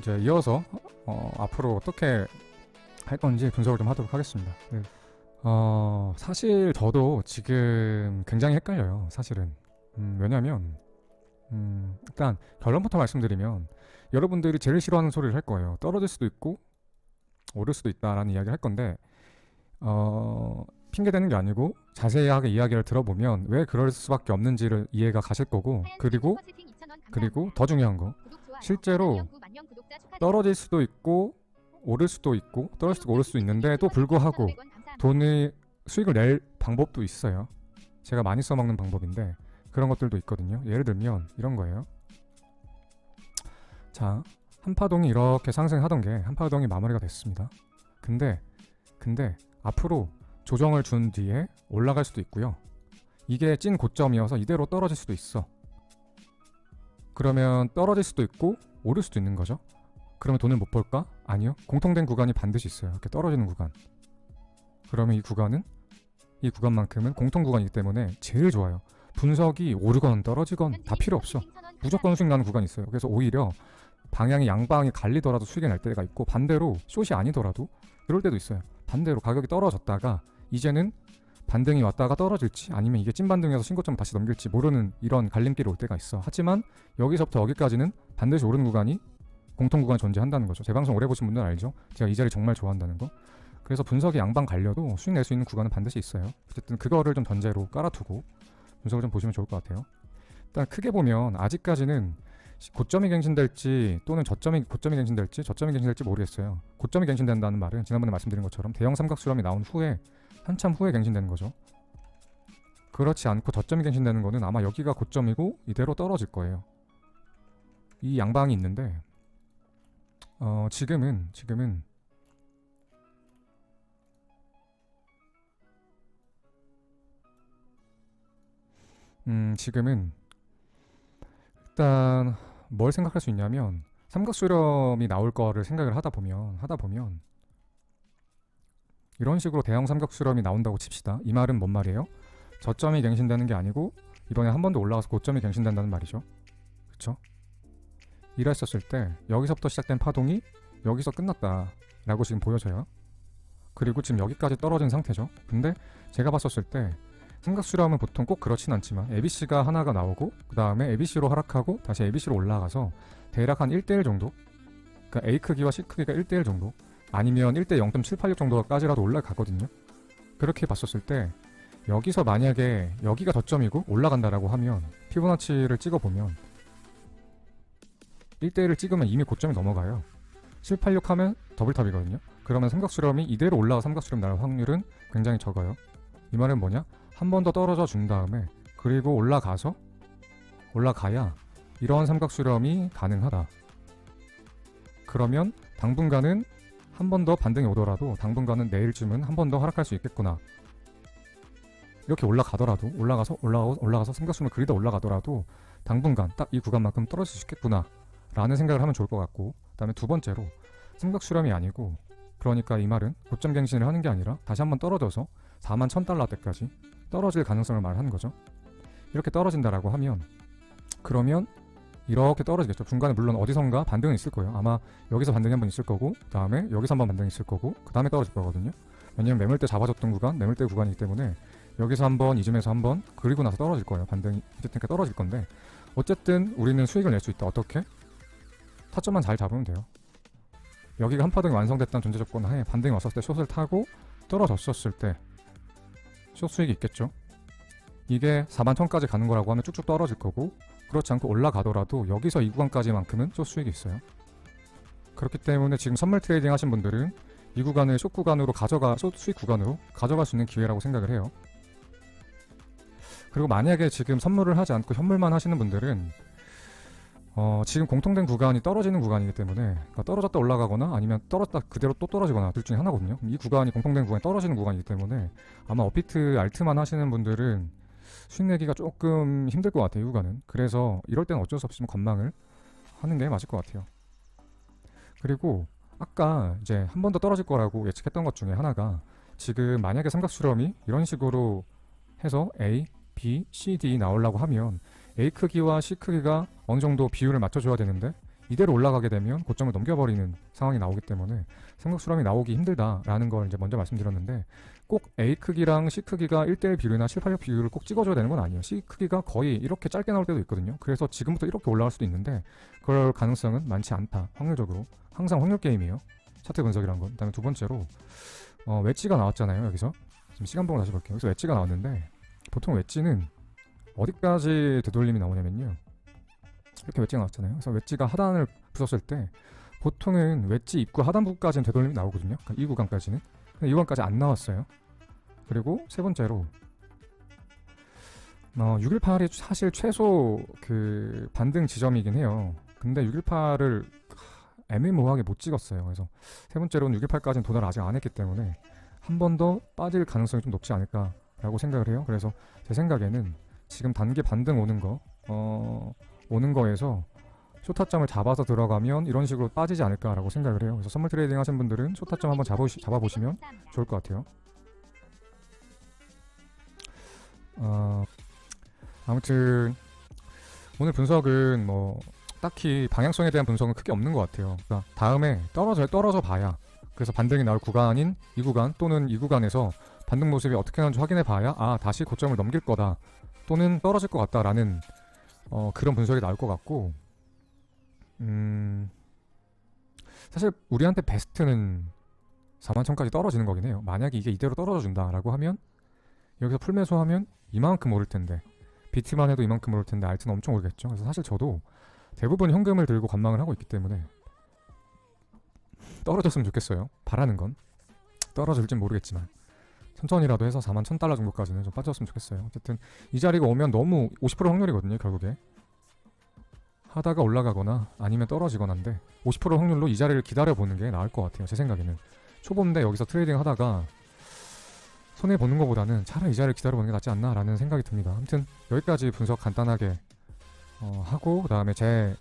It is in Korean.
이제 이어서 앞으로 어떻게 할 건지 분석을 좀 하도록 하겠습니다. 네. 사실 저도 지금 굉장히 헷갈려요. 사실은. 왜냐면 일단 결론부터 말씀드리면 여러분들이 제일 싫어하는 소리를 할 거예요. 떨어질 수도 있고 오를 수도 있다라는 이야기를 할 건데 핑계대는 게 아니고 자세하게 이야기를 들어보면 왜 그럴 수밖에 없는지를 이해가 가실 거고, 그리고 더 중요한 거, 실제로 떨어질 수도 있고 오를 수도 있고 떨어질 수도 있고 오를 수도 있는데도 불구하고 돈을 수익을 낼 방법도 있어요. 제가 많이 써먹는 방법인데 그런 것들도 있거든요. 예를 들면 이런 거예요. 자, 한파동이 이렇게 상승하던 게 한파동이 마무리가 됐습니다. 근데 앞으로 조정을 준 뒤에 올라갈 수도 있고요. 이게 찐 고점이어서 이대로 떨어질 수도 있어. 그러면 떨어질 수도 있고 오를 수도 있는 거죠. 그러면 돈을 못 벌까? 아니요. 공통된 구간이 반드시 있어요. 이렇게 떨어지는 구간. 그러면 이 구간만큼은 공통 구간이기 때문에 제일 좋아요. 분석이 오르건 떨어지건 다 필요 없어. 무조건 수익 나는 구간이 있어요. 그래서 오히려 방향이 양방이 갈리더라도 수익이 날 때가 있고, 반대로 숏이 아니더라도 그럴 때도 있어요. 반대로 가격이 떨어졌다가 이제는 반등이 왔다가 떨어질지 아니면 이게 찐반등이어서 신고점 다시 넘길지 모르는 이런 갈림길이 올 때가 있어. 하지만 여기서부터 여기까지는 반드시 오르는 구간이 공통 구간이 존재한다는 거죠. 제 방송 오래 보신 분들은 알죠? 제가 이 자리 정말 좋아한다는 거. 그래서 분석이 양방 갈려도 수익 낼 수 있는 구간은 반드시 있어요. 어쨌든 그거를 좀 전제로 깔아두고 분석을 좀 보시면 좋을 것 같아요. 일단 크게 보면 아직까지는 고점이 갱신될지 또는 고점이 갱신될지 모르겠어요. 고점이 갱신된다는 말은 지난번에 말씀드린 것처럼 대형 삼각수렴이 나온 후에 한참 후에 갱신되는 거죠. 그렇지 않고 저점이 갱신되는 거는 아마 여기가 고점이고 이대로 떨어질 거예요. 이 양방이 있는데 지금은 일단 뭘 생각할 수 있냐면 삼각수렴이 나올 거를 생각을 하다 보면 이런 식으로 대형 삼각수렴이 나온다고 칩시다. 이 말은 뭔 말이에요? 저점이 갱신되는 게 아니고 이번에 한 번 더 올라가서 고점이 갱신된다는 말이죠. 그쵸? 이랬었을 때 여기서부터 시작된 파동이 여기서 끝났다 라고 지금 보여져요. 그리고 지금 여기까지 떨어진 상태죠. 근데 제가 봤었을 때 삼각수렴은 보통 꼭 그렇진 않지만 ABC가 하나가 나오고 그 다음에 ABC로 하락하고 다시 ABC로 올라가서 대략 한 1대1 정도, 그러니까 A 크기와 C 크기가 1대1 정도, 아니면 1대 0.786 정도까지라도 올라가거든요. 그렇게 봤었을 때 여기서 만약에 여기가 저점이고 올라간다라고 하면 피보나치를 찍어보면 1대1을 찍으면 이미 고점이 넘어가요. 786 하면 더블탑이거든요. 그러면 삼각수렴이 이대로 올라가 삼각수렴 날 확률은 굉장히 적어요. 이 말은 뭐냐? 한 번 더 떨어져 준 다음에 그리고 올라가야 이런 삼각수렴이 가능하다. 그러면 당분간은 한 번 더 반등이 오더라도 당분간은 내일쯤은 한 번 더 하락할 수 있겠구나. 이렇게 올라가더라도 올라가서 삼각수렴을 그리다 올라가더라도 당분간 딱 이 구간만큼 떨어질 수 있겠구나 라는 생각을 하면 좋을 것 같고, 그 다음에 두 번째로 삼각수렴이 아니고, 그러니까 이 말은 고점 갱신을 하는 게 아니라 다시 한번 떨어져서 41,000달러 때까지 떨어질 가능성을 말하는 거죠. 이렇게 떨어진다라고 하면 그러면 이렇게 떨어지겠죠. 중간에 물론 어디선가 반등은 있을 거예요. 아마 여기서 반등이 한번 있을 거고, 그 다음에 여기서 한번 반등이 있을 거고, 그 다음에 떨어질 거거든요. 왜냐면 매물대 잡아줬던 구간, 매물대 구간이기 때문에 여기서 한번, 이쯤에서 한번, 그리고 나서 떨어질 거예요. 반등이 어쨌든 떨어질 건데, 어쨌든 우리는 수익을 낼 수 있다. 어떻게? 타점만 잘 잡으면 돼요. 여기가 한파동이 완성됐다는 존재 조건 하에 반등이 왔었을 때 숏을 타고 떨어졌었을 때 숏 수익이 있겠죠. 이게 41,000까지 가는 거라고 하면 쭉쭉 떨어질 거고, 그렇지 않고 올라가더라도 여기서 이 구간까지만큼은 숏 수익이 있어요. 그렇기 때문에 지금 선물 트레이딩 하신 분들은 이 구간을 숏 수익 구간으로 가져갈 수 있는 기회라고 생각을 해요. 그리고 만약에 지금 선물을 하지 않고 현물만 하시는 분들은 지금 공통된 구간이 떨어지는 구간이기 때문에, 그러니까 떨어졌다 올라가거나 아니면 떨어졌다 그대로 또 떨어지거나 둘 중에 하나거든요. 이 구간이 공통된 구간이 떨어지는 구간이기 때문에 아마 업비트 알트만 하시는 분들은 수익 내기가 조금 힘들 것 같아요, 이 구간은. 그래서 이럴 때는 어쩔 수 없이 건망을 하는 게 맞을 것 같아요. 그리고 아까 이제 한 번 더 떨어질 거라고 예측했던 것 중에 하나가, 지금 만약에 삼각수렴이 이런 식으로 해서 A, B, C, D 나오려고 하면 A 크기와 C 크기가 어느 정도 비율을 맞춰줘야 되는데 이대로 올라가게 되면 고점을 넘겨버리는 상황이 나오기 때문에 삼각수렴이 나오기 힘들다라는 걸 이제 먼저 말씀드렸는데, 꼭 A 크기랑 C 크기가 1대1 비율이나 7, 8력 비율을 꼭 찍어줘야 되는 건 아니에요. C 크기가 거의 이렇게 짧게 나올 때도 있거든요. 그래서 지금부터 이렇게 올라갈 수도 있는데 그럴 가능성은 많지 않다. 확률적으로. 항상 확률 게임이에요. 차트 분석이란 건. 그다음에 두 번째로 웨지가 나왔잖아요. 여기서 지금 시간봉을 다시 볼게요. 여기서 웨지가 나왔는데, 보통 웨지는 어디까지 되돌림이 나오냐면요, 이렇게 웨지가 나왔잖아요. 그래서 웨지가 하단을 부쉈을 때 보통은 웨지 입구 하단부까지는 되돌림이 나오거든요. 그러니까 이 구간까지는. 근데 이 구간까지 안 나왔어요. 그리고 세 번째로 618이 사실 최소 그 반등 지점이긴 해요. 근데 618을 애매모호하게 못 찍었어요. 그래서 세 번째로는 618까지는 도달 아직 안 했기 때문에 한 번 더 빠질 가능성이 좀 높지 않을까라고 생각을 해요. 그래서 제 생각에는 지금 단기 반등 오는 거에서 쇼타점을 잡아서 들어가면 이런 식으로 빠지지 않을까라고 생각을 해요. 그래서 선물 트레이딩 하신 분들은 쇼타점 한번 잡아보시면 좋을 것 같아요. 아무튼 오늘 분석은 뭐 딱히 방향성에 대한 분석은 크게 없는 것 같아요. 그러니까 다음에 떨어져 봐야, 그래서 반등이 나올 구간인 이 구간 또는 이 구간에서 반등 모습이 어떻게 나오는지 확인해 봐야 다시 고점을 넘길 거다 또는 떨어질 것 같다라는 그런 분석이 나올 것 같고, 사실 우리한테 베스트는 41,000까지 떨어지는 거긴 해요. 만약에 이게 이대로 떨어져 준다라고 하면 여기서 풀매수하면 이만큼 오를 텐데, 비트만 해도 이만큼 오를 텐데 알트는 엄청 오르겠죠. 그래서 사실 저도 대부분 현금을 들고 관망을 하고 있기 때문에 떨어졌으면 좋겠어요. 바라는 건 떨어질진 모르겠지만 천천히라도 해서 41,000달러 정도까지는 좀 빠졌으면 좋겠어요. 어쨌든 이 자리가 오면 너무 50% 확률이거든요. 결국에 하다가 올라가거나 아니면 떨어지거나인데 50% 확률로 이 자리를 기다려보는 게 나을 것 같아요. 제 생각에는 초보인데 여기서 트레이딩 하다가 손해보는 것보다는 차라리 이 자리를 기다려보는 게 낫지 않나 라는 생각이 듭니다. 아무튼 여기까지 분석 간단하게 하고, 그 다음에 제